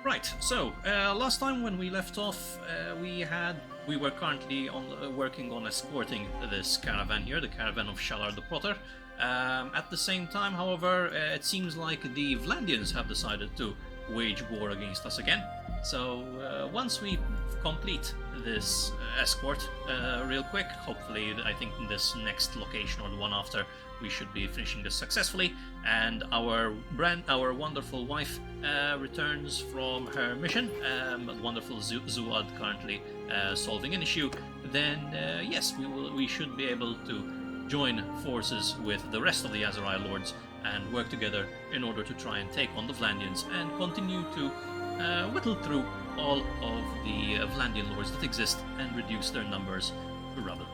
Right, so last time when we left off, we were currently working on escorting this caravan here, the caravan of Shalar the Potter. At the same time, however, it seems like the Vlandians have decided to wage war against us again. So once we complete this escort real quick, hopefully I think in this next location or the one after, we should be finishing this successfully, and our wonderful wife returns from her mission, wonderful Zuad currently solving an issue, then yes, we should be able to join forces with the rest of the Aserai Lords and work together in order to try and take on the Vlandians and continue to whittle through all of the Vlandian Lords that exist and reduce their numbers to rubble.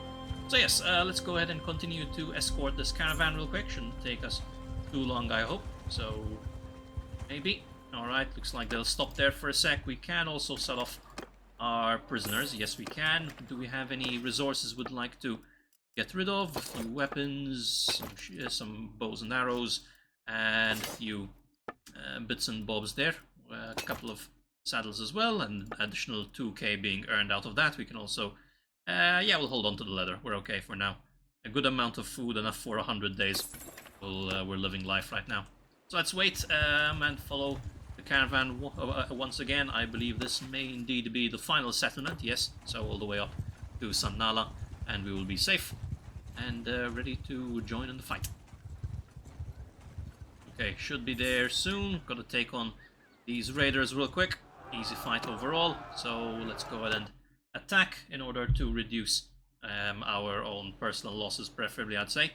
So yes, let's go ahead and continue to escort this caravan real quick. Shouldn't take us too long, I hope. So, maybe. Alright, looks like they'll stop there for a sec. We can also sell off our prisoners. Yes, we can. Do we have any resources we'd like to get rid of? A few weapons, some bows and arrows, and a few bits and bobs there. A couple of saddles as well, and additional 2k being earned out of that. We can also... yeah, we'll hold on to the leather. We're okay for now. A good amount of food, enough for 100 days. We're living life right now. So let's wait and follow the caravan once again. I believe this may indeed be the final settlement. Yes, so all the way up to Sannala, and we will be safe and ready to join in the fight. Okay, should be there soon. Got to take on these raiders real quick. Easy fight overall. So let's go ahead and attack in order to reduce our own personal losses, preferably, I'd say.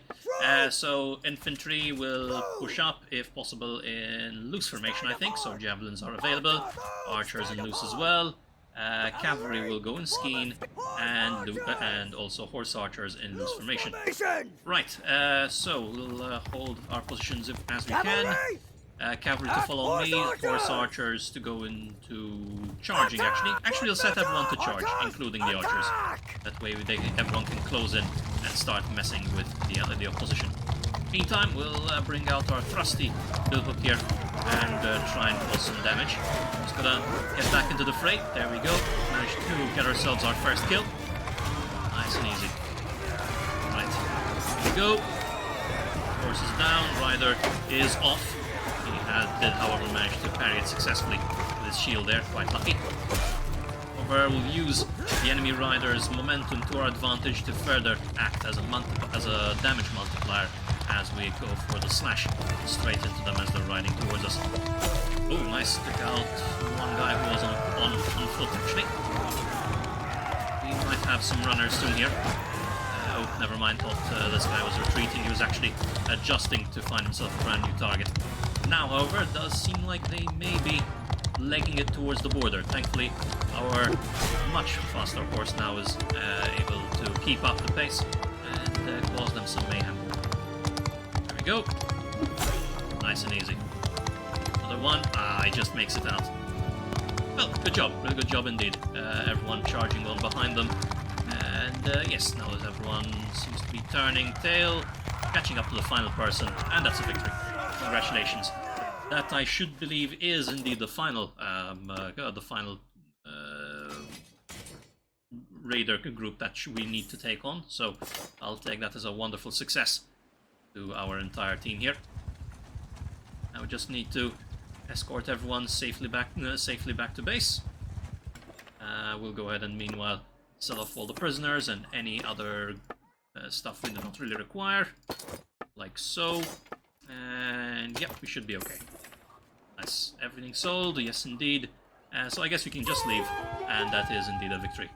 So infantry will push up, if possible, in loose formation, I think. So javelins are available, archers in loose as well. Cavalry will go in skein, and also horse archers in loose formation. Right, so we'll hold our positions as we can. Cavalry to follow me, horse archers to go into charging, actually. Actually, we'll set everyone to charge, including the archers. That way everyone can close in and start messing with the opposition. Meantime, we'll bring out our thrusty billhook here and try and cause some damage. Just gotta get back into the fray. There we go. Managed to get ourselves our first kill. Nice and easy. Right, here we go. Horse is down, rider is off. Did, however, manage to parry it successfully with his shield there, quite lucky. However, we'll use the enemy rider's momentum to our advantage to further act as a damage multiplier as we go for the slash straight into them as they're riding towards us. Oh, nice, took out one guy who was on foot, actually. We might have some runners soon here. Oh, never mind, thought this guy was retreating. He was actually adjusting to find himself a brand new target. Now, however, it does seem like they may be legging it towards the border. Thankfully, our much faster horse now is able to keep up the pace and cause them some mayhem. There we go. Nice and easy. Another one. Ah, he just makes it out. Well, good job. Really good job indeed. Everyone charging on behind them. And yes, now that everyone seems to be turning tail, catching up to the final person, and that's a victory. Congratulations. That, I should believe, is indeed the final raider group that we need to take on. So I'll take that as a wonderful success to our entire team here. Now we just need to escort everyone safely back to base. We'll go ahead and meanwhile sell off all the prisoners and any other stuff we do not really require, like so. And yep, we should be okay. Nice. Everything sold, yes indeed. So I guess we can just leave, and that is indeed a victory.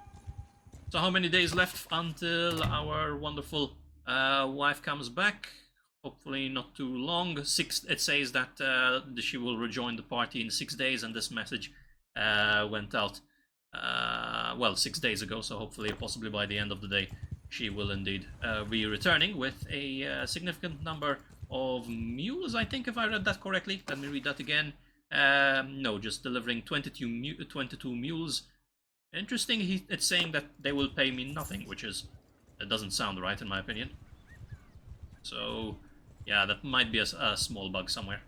So how many days left until our wonderful wife comes back? Hopefully not too long. It says that she will rejoin the party in 6 days, and this message went out, well, 6 days ago, so hopefully, possibly by the end of the day, she will indeed be returning with a significant number of mules, I think, if I read that correctly. Let me read that again. No, just delivering 22 mules. Interesting, it's saying that they will pay me nothing, which is... it doesn't sound right, in my opinion. So, yeah, that might be a small bug somewhere.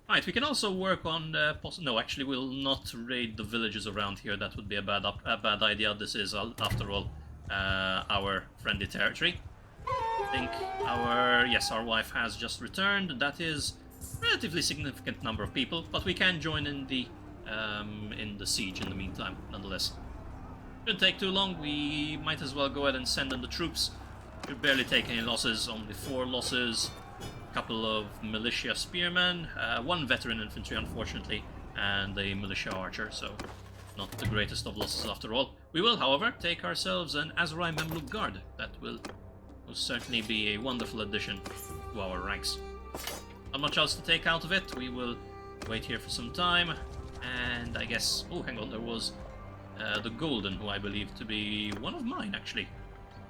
Right, we can also work on... no, actually, we'll not raid the villages around here. That would be a bad idea. This is, after all, our friendly territory. I think our wife has just returned. That is a relatively significant number of people, but we can join in the siege in the meantime, nonetheless. Shouldn't take too long. We might as well go ahead and send in the troops. Should barely take any losses, only 4 losses. Couple of militia spearmen, 1 veteran infantry unfortunately, and a militia archer, so not the greatest of losses after all. We will, however, take ourselves an Aserai Mamluk guard. That will most certainly be a wonderful addition to our ranks. Not much else to take out of it. We will wait here for some time, and I guess... oh, hang on, there was the Golden, who I believe to be one of mine, actually.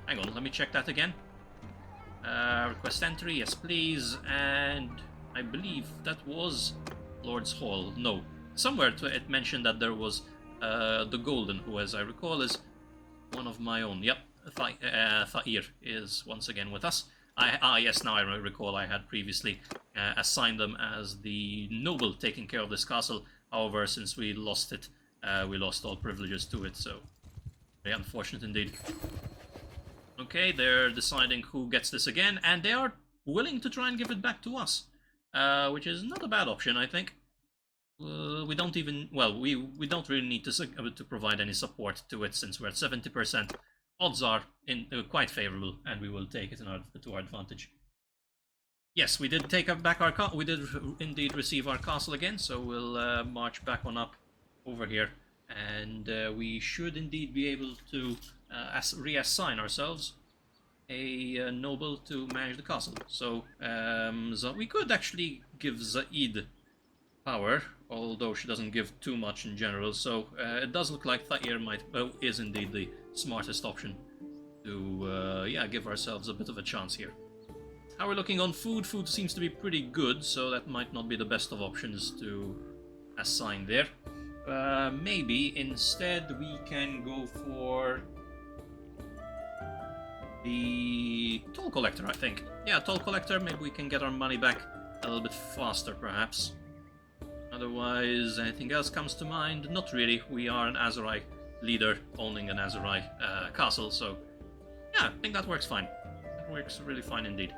Hang on, let me check that again. Request entry, yes please, and I believe that was Lord's Hall. No, somewhere it mentioned that there was the Golden, who as I recall is one of my own. Yep, Tha'ir is once again with us. Yes, now I recall I had previously assigned them as the noble taking care of this castle. However, since we lost it, we lost all privileges to it, so very unfortunate indeed. Okay, they're deciding who gets this again, and they are willing to try and give it back to us, which is not a bad option, I think. We don't even... well, we don't really need to provide any support to it, since we're at 70%. Odds are quite favorable, and we will take it to our advantage. Yes, we did take back our we did indeed receive our castle again, so we'll march back on up over here, and we should indeed be able to reassign ourselves a noble to manage the castle. So we could actually give Zaid power, although she doesn't give too much in general. So it does look like Tha'ir is indeed the smartest option to give ourselves a bit of a chance here. How we're looking on food? Food seems to be pretty good, so that might not be the best of options to assign there. Maybe instead we can go for the toll collector, I think. Yeah, toll collector, maybe we can get our money back a little bit faster, perhaps. Otherwise, anything else comes to mind? Not really. We are an Aserai leader owning an Aserai castle, so yeah, I think that works fine. That works really fine indeed.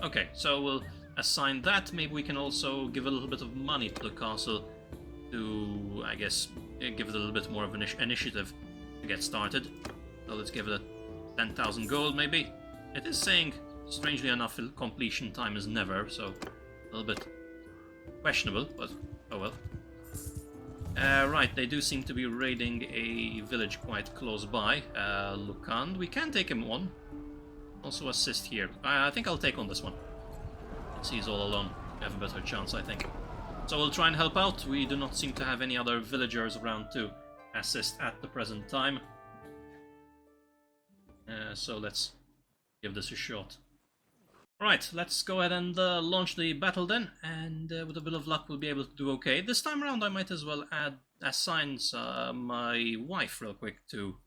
Okay, so we'll assign that. Maybe we can also give a little bit of money to the castle to, I guess, give it a little bit more of an initiative to get started. So let's give it a 10,000 gold, maybe. It is saying, strangely enough, completion time is never, so a little bit questionable, but oh well. Right, they do seem to be raiding a village quite close by. Lukand, we can take him on. Also assist here. I think I'll take on this one. Since he's all alone, we have a better chance, I think. So we'll try and help out. We do not seem to have any other villagers around to assist at the present time. So let's give this a shot. Right, let's go ahead and launch the battle then, and with a bit of luck we'll be able to do okay. This time around I might as well assign my wife real quick to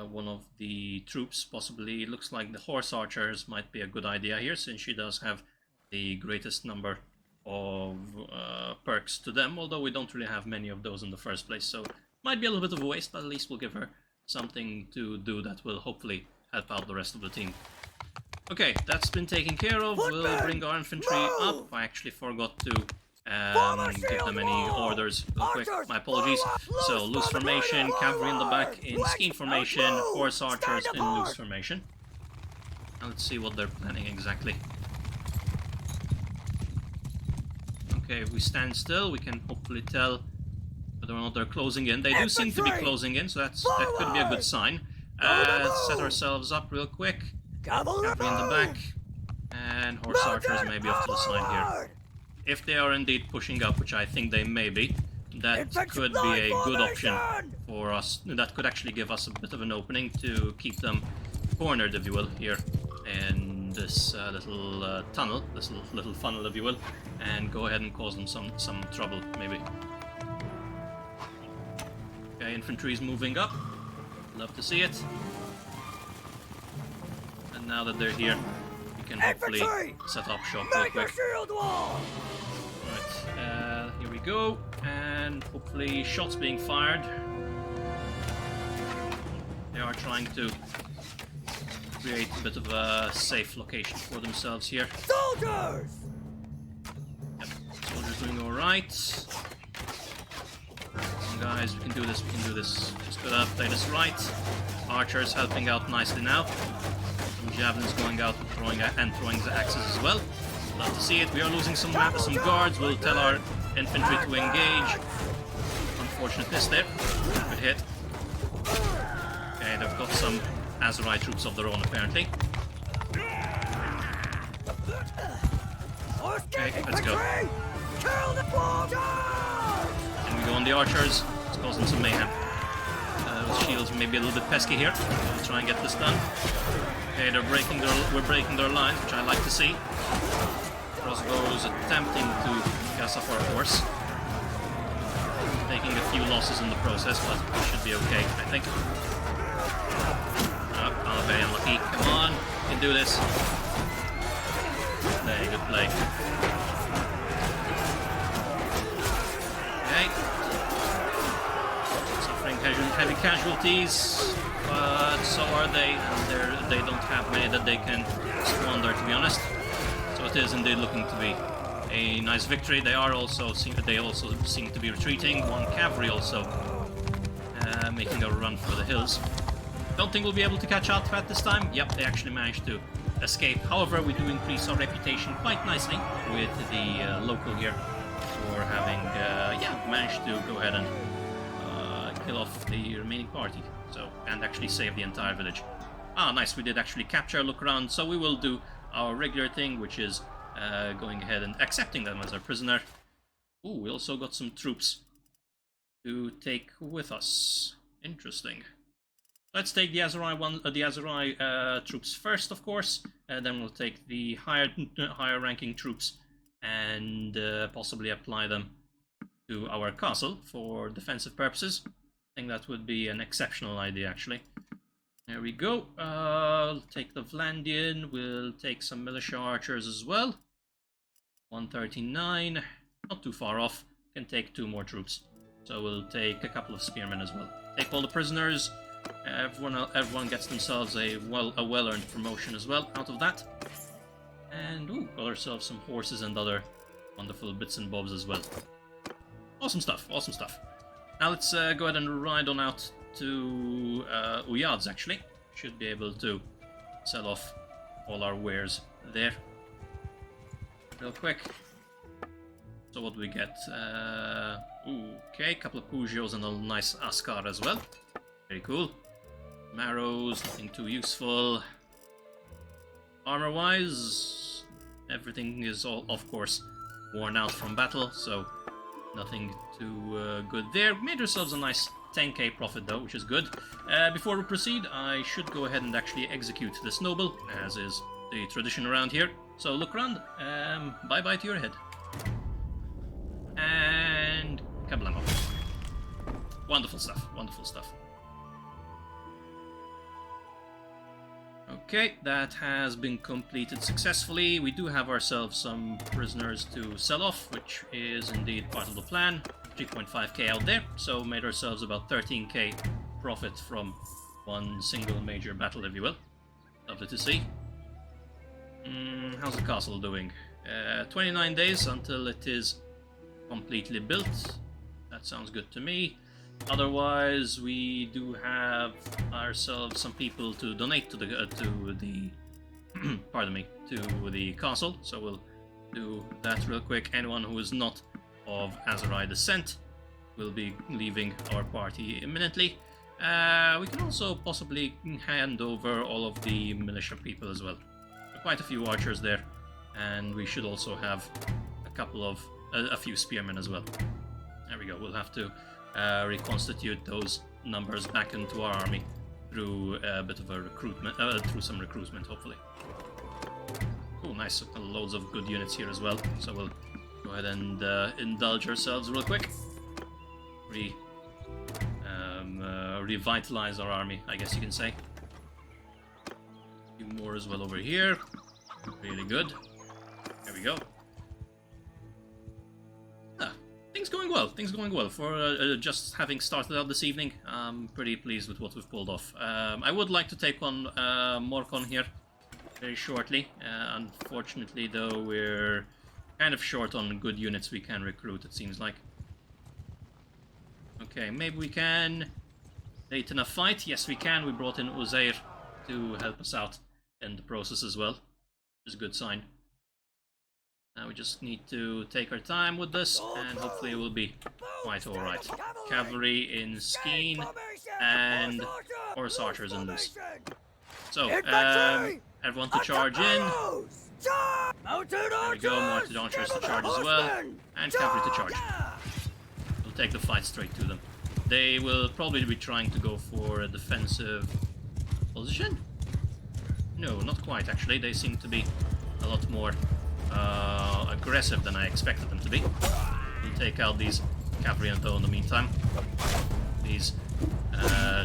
one of the troops. Possibly, it looks like the horse archers might be a good idea here, since she does have the greatest number of perks to them, although we don't really have many of those in the first place, so might be a little bit of a waste, but at least we'll give her something to do that will hopefully help out the rest of the team. Okay, that's been taken care of. We'll bring our infantry up. I actually forgot to give them any orders real quick. My apologies. So, loose formation, cavalry in the back in scheme formation, horse archers in loose formation. Now let's see what they're planning exactly. Okay, if we stand still, we can hopefully tell whether or not they're closing in. They do seem to be closing in, so that could be a good sign. Set ourselves up real quick. Cavalry in the back, and horse archers maybe off to the side here. If they are indeed pushing up, which I think they may be, that could be a good option for us. That could actually give us a bit of an opening to keep them cornered, if you will, here in this little tunnel, this little funnel, if you will, and go ahead and cause them some trouble, maybe. Okay, infantry is moving up. Love to see it. And now that they're here, we can hopefully set up shop real quick. Right, go, and hopefully shots being fired. They are trying to create a bit of a safe location for themselves here. Soldiers! Yep, soldiers doing alright. Guys, we can do this, we can do this. Just gotta play this right. Archers helping out nicely now. Some javelins going out and throwing the axes as well. Love to see it. We are losing some guards. We'll tell our infantry to engage. Unfortunate miss there. Good hit. Okay, they've got some Aserai troops of their own apparently. Okay, let's go. And we go on the archers. It's causing some mayhem. Those shields may be a little bit pesky here. We'll try and get this done. Okay, we're breaking their lines, which I like to see. Crossbows attempting to gas up our horse. Taking a few losses in the process, but we should be okay, I think. Oh, very unlucky. Come on, you can do this. Very good play. Okay. Suffering heavy casualties, but so are they, and they don't have many that they can squander, to be honest. So it is indeed looking to be a nice victory. They also seem to be retreating. One cavalry also making a run for the hills. Don't think we'll be able to catch up at this time. Yep, they actually managed to escape. However, we do increase our reputation quite nicely with the local here for having managed to go ahead and kill off the remaining party. So, and actually save the entire village. Ah, nice, we did actually capture. Look around. So we will do our regular thing, which is going ahead and accepting them as our prisoner. Ooh, we also got some troops to take with us. Interesting. Let's take the Aserai troops first, of course, and then we'll take the higher ranking troops and possibly apply them to our castle for defensive purposes. I think that would be an exceptional idea, actually. There we go. Take the Vlandian. We'll take some militia archers as well. 139. Not too far off. Can take 2 more troops. So we'll take a couple of spearmen as well. Take all the prisoners. Everyone gets themselves a well-earned promotion as well out of that. And ooh, got ourselves some horses and other wonderful bits and bobs as well. Awesome stuff, awesome stuff. Now let's go ahead and ride on out to Uyad's, actually. Should be able to sell off all our wares there. Real quick. So what do we get? Okay, a couple of Peugeots and a nice Askar as well. Very cool. Marrows, nothing too useful. Armor-wise, everything is all, of course, worn out from battle, so nothing too good there. Made ourselves a nice 10k profit though, which is good. Before we proceed, I should go ahead and actually execute this noble, as is the tradition around here. So look around. Bye-bye to your head. And kablamo. Wonderful stuff, wonderful stuff. Okay, that has been completed successfully. We do have ourselves some prisoners to sell off, which is indeed part of the plan. 3.5k out there, so made ourselves about 13k profit from one single major battle, if you will. Lovely to see. How's the castle doing? 29 days until it is completely built. That sounds good to me. Otherwise, we do have ourselves some people to donate to the pardon me, to the castle. So we'll do that real quick. Anyone who is not of Aserai descent will be leaving our party imminently. We can also possibly hand over all of the militia people as well. Quite a few archers there, and we should also have a few spearmen as well. There we go. We'll have to reconstitute those numbers back into our army through a bit of a recruitment, through some recruitment, hopefully. Oh, nice, loads of good units here as well. So we'll go ahead and indulge ourselves real quick. Revitalize our army, I guess you can say. A few more as well over here. Really good. There we go. things going well. Things going well. For just having started out this evening, I'm pretty pleased with what we've pulled off. I would like to take on Morcon here very shortly. Unfortunately, though, we're kind of short on good units we can recruit, it seems like. Okay, maybe we can late in a fight. Yes, we can. We brought in Uzair to help us out in the process as well, which is a good sign. Now we just need to take our time with this, and hopefully it will be quite alright. Cavalry in Skeen, and horse archers in loose. So, everyone to charge in. There we go, mounted archers to charge as well, and cavalry to charge. We'll take the fight straight to them. They will probably be trying to go for a defensive position. No, not quite actually. They seem to be a lot more aggressive than I expected them to be. We'll take out these cavalry though in the meantime. These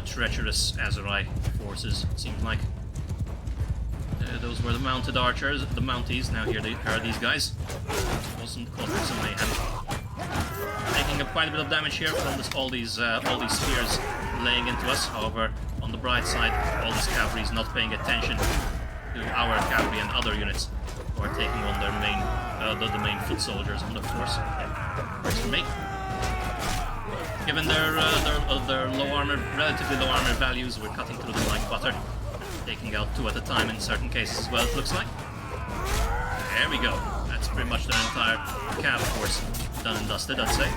treacherous Aserai forces, it seems like. Those were the mounted archers, the mounties. Now here are these guys. Wasn't causing some mayhem. Taking quite a bit of damage here from all these spears laying into us. However, on the bright side, all this cavalry is not paying attention to our cavalry and other units who are taking on their the main foot soldiers on the force. Works for me. Given their low armor, relatively low armor values, we're cutting through them like butter. Taking out 2 at a time in certain cases as well, it looks like. There we go. That's pretty much their entire cav force done and dusted, I'd say.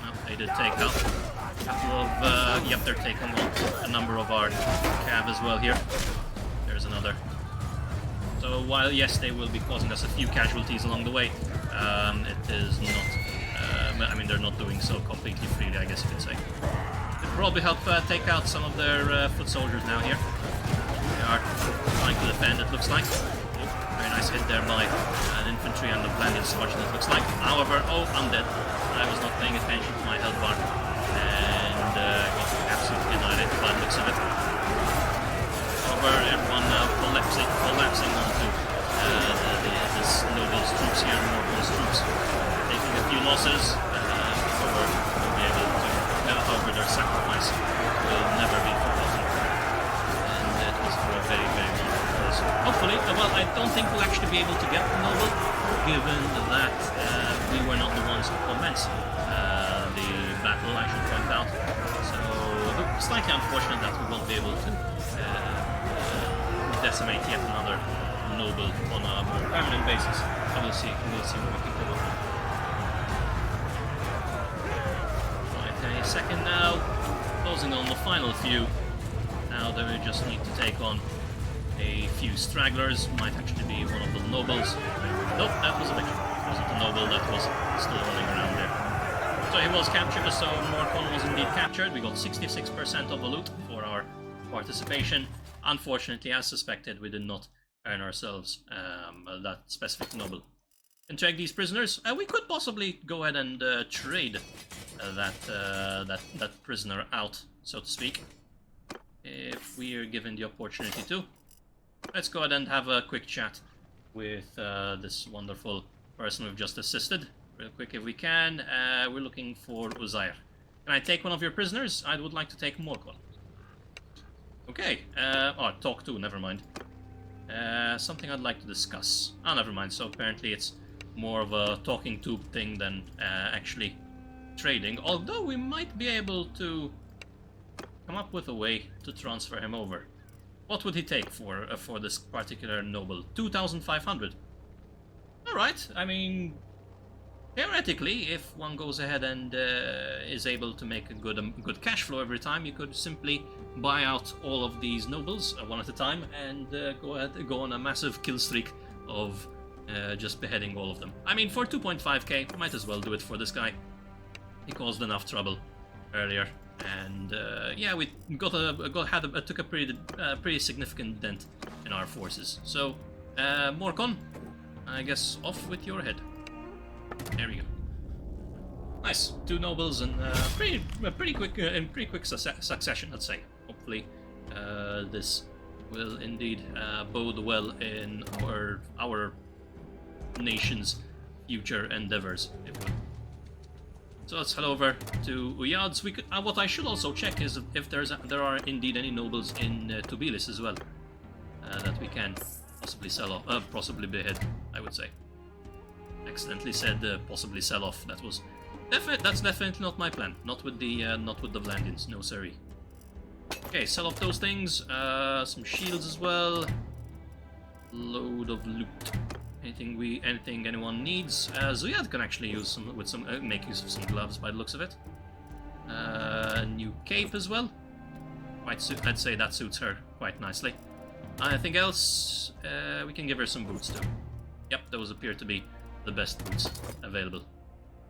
Oh, they did take out a couple of... yep, they're taking on a number of our cav as well here. There's another. So while, yes, they will be causing us a few casualties along the way, it is not... I mean, they're not doing so completely freely, I guess you could say. Could probably help take out some of their foot soldiers now here. They are trying to defend, it looks like. Oh, very nice hit there by an infantry and the Vlandian sergeant, it looks like. However, oh, I'm dead. I was not paying attention to my health bar. And got absolutely annihilated by the looks of it. However, everyone now collapsing onto this noble's troops here, Morcon's troops. Taking a few losses. However, we'll be able to... however, their sacrifice will never be forgotten. And that was for a very, very wonderful cause. Hopefully, well, I don't think we'll actually be able to get the noble, given that we were not the ones who commenced the battle, I should point out. So, slightly unfortunate that we won't be able to decimate yet another noble on a more permanent basis. So we'll see what we can come up with. Right, a second now. Closing on the final few. Now then we just need to take on a few stragglers. Might actually be one of the nobles. Nope, that was a victory. It wasn't a noble, that was still running around there. So he was captured, so Morcon was indeed captured. We got 66% of the loot for our participation. Unfortunately, as suspected, we did not earn ourselves that specific noble. And check these prisoners. We could possibly go ahead and trade that prisoner out, so to speak, if we are given the opportunity to. Let's go ahead and have a quick chat with this wonderful person we've just assisted. Real quick if we can. We're looking for Uzair. Can I take one of your prisoners? I would like to take Morcon. Okay. Oh, talk to, never mind. Something I'd like to discuss. Oh, never mind. So apparently it's more of a talking tube thing than actually trading. Although we might be able to come up with a way to transfer him over. What would he take for this particular noble? 2,500. All right. I mean, theoretically, if one goes ahead and is able to make a good cash flow every time, you could simply buy out all of these nobles one at a time and go on a massive kill streak of just beheading all of them. I mean, for 2.5k, might as well do it for this guy. He caused enough trouble earlier, and yeah, we took a pretty significant dent in our forces. So, Morcon, I guess off with your head. There we go. Nice, 2 nobles in pretty quick succession, I'd say. Hopefully, this will indeed bode well in our nation's future endeavors. So let's head over to Uyad's. We could. What I should also check is if there are indeed any nobles in Tubilis as well that we can possibly sell off, possibly behead. I would say. Accidentally said possibly sell off. That's definitely not my plan. Not with the Vlandians. No siree. Okay, sell off those things. Some shields as well. Load of loot. Anything anyone needs. Zuyad can actually use make use of some gloves by the looks of it. New cape as well. I'd say that suits her quite nicely. Anything else? We can give her some boots too. Yep, those appear to be the best boots available.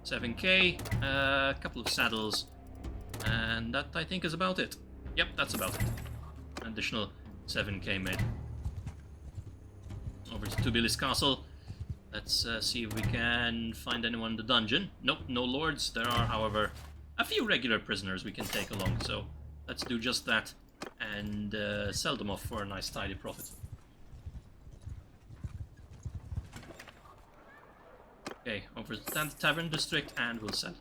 7k, a couple of saddles, and that I think is about it. Yep, that's about it. Additional 7k made. Over to Tubilis Castle. Let's see if we can find anyone in the dungeon. Nope, no lords. There are, however, a few regular prisoners we can take along, so let's do just that and sell them off for a nice tidy profit. Okay, over to the Tavern District and we'll sell.